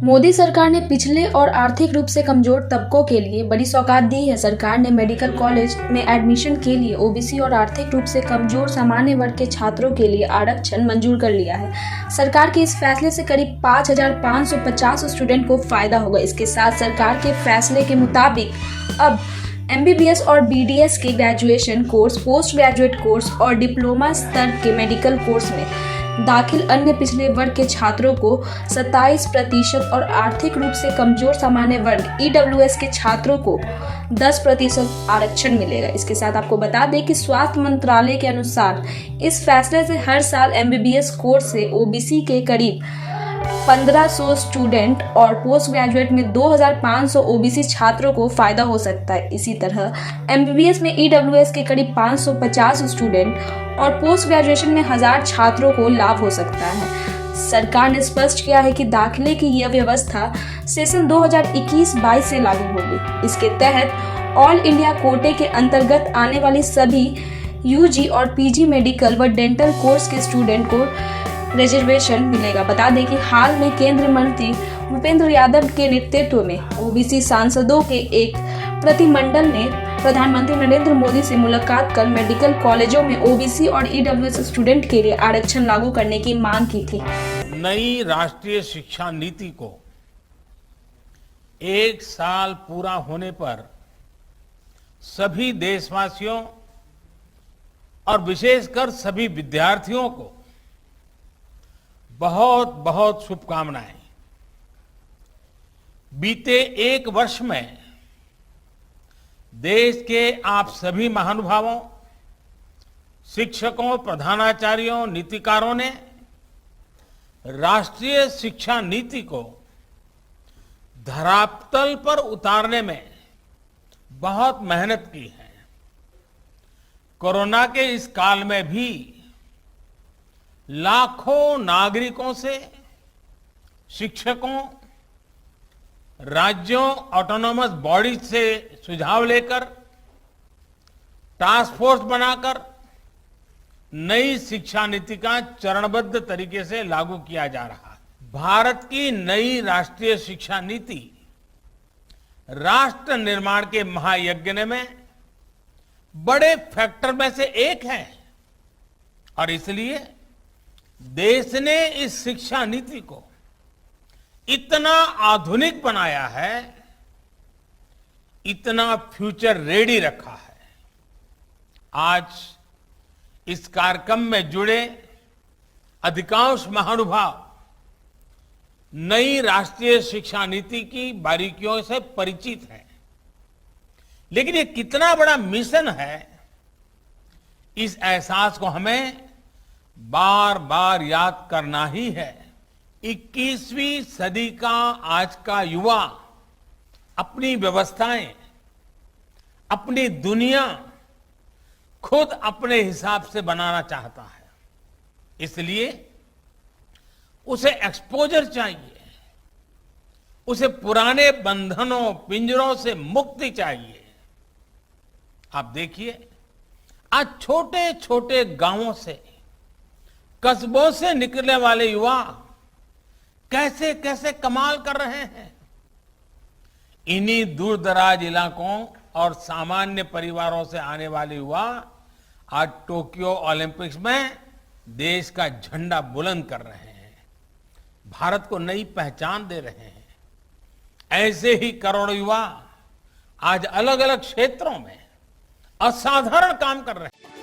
मोदी सरकार ने पिछले और आर्थिक रूप से कमजोर तबकों के लिए बड़ी सौगात दी है। सरकार ने मेडिकल कॉलेज में एडमिशन के लिए ओबीसी और आर्थिक रूप से कमजोर सामान्य वर्ग के छात्रों के लिए आरक्षण मंजूर कर लिया है। सरकार के इस फैसले से करीब 5,550 स्टूडेंट को फायदा होगा। इसके साथ सरकार के फैसले के मुताबिक अब एमबीबीएस और बीडीएस के graduation course, post graduate course और डिप्लोमा स्तर के मेडिकल कोर्स में दाखिल अन्य पिछड़े वर्ग के छात्रों को 27% और आर्थिक रूप से कमजोर सामान्य वर्ग ईडब्ल्यूएस के छात्रों को 10% आरक्षण मिलेगा। इसके साथ आपको बता दें कि स्वास्थ्य मंत्रालय के अनुसार इस फैसले से हर साल एमबीबीएस कोर्स से ओबीसी के करीब 1500 स्टूडेंट और पोस्ट ग्रेजुएट में 2500 ओबीसी छात्रों को फायदा हो सकता है। इसी तरह एमबीबीएस में ईडब्ल्यूएस के करीब 550 स्टूडेंट और पोस्ट ग्रेजुएशन में 1000 छात्रों को लाभ हो सकता है। सरकार ने स्पष्ट किया है कि दाखिले की यह व्यवस्था सेशन 2021-22 से लागू होगी। इसके तहत ऑल इंडिया कोटे के अंतर्गत आने वाली सभी यूजी और पीजी मेडिकल व डेंटल कोर्स के स्टूडेंट को रिजर्वेशन मिलेगा। बता दें कि हाल में केंद्रीय मंत्री भूपेंद्र यादव के नेतृत्व में ओबीसी सांसदों के एक प्रतिनिधिमंडल ने प्रधानमंत्री नरेंद्र मोदी से मुलाकात कर मेडिकल कॉलेजों में ओबीसी और ईडब्ल्यूएस स्टूडेंट के लिए आरक्षण लागू करने की मांग की थी। नई राष्ट्रीय शिक्षा नीति को 1 साल पूरा होने पर सभी देशवासियों और विशेषकर सभी विद्यार्थियों को बहुत बहुत शुभकामनाएं। बीते 1 वर्ष में देश के आप सभी महानुभावों, शिक्षकों, प्रधानाचार्यों, नीतिकारों ने राष्ट्रीय शिक्षा नीति को धरातल पर उतारने में बहुत मेहनत की है। कोरोना के इस काल में भी लाखों नागरिकों से, शिक्षकों, राज्यों, ऑटोनोमस बॉडीज से सुझाव लेकर टास्क फोर्स बनाकर नई शिक्षा नीति का चरणबद्ध तरीके से लागू किया जा रहा है। भारत की नई राष्ट्रीय शिक्षा नीति राष्ट्र निर्माण के महायज्ञ में बड़े फैक्टर में से एक है और इसलिए देश ने इस शिक्षा नीति को इतना आधुनिक बनाया है, इतना फ्यूचर रेडी रखा है। आज इस कार्यक्रम में जुड़े अधिकांश महानुभाव नई राष्ट्रीय शिक्षा नीति की बारीकियों से परिचित हैं, लेकिन ये कितना बड़ा मिशन है, इस एहसास को हमें बार बार याद करना ही है। 21वीं सदी का आज का युवा अपनी व्यवस्थाएं, अपनी दुनिया खुद अपने हिसाब से बनाना चाहता है। इसलिए उसे एक्सपोजर चाहिए, उसे पुराने बंधनों, पिंजरों से मुक्ति चाहिए। आप देखिए, आज छोटे छोटे गांवों से, कस्बों से निकलने वाले युवा कैसे कैसे कमाल कर रहे हैं। इन्हीं दूर दराज इलाकों और सामान्य परिवारों से आने वाले युवा आज टोक्यो ओलंपिक्स में देश का झंडा बुलंद कर रहे हैं, भारत को नई पहचान दे रहे हैं। ऐसे ही करोड़ों युवा आज अलग अलग क्षेत्रों में असाधारण काम कर रहे हैं।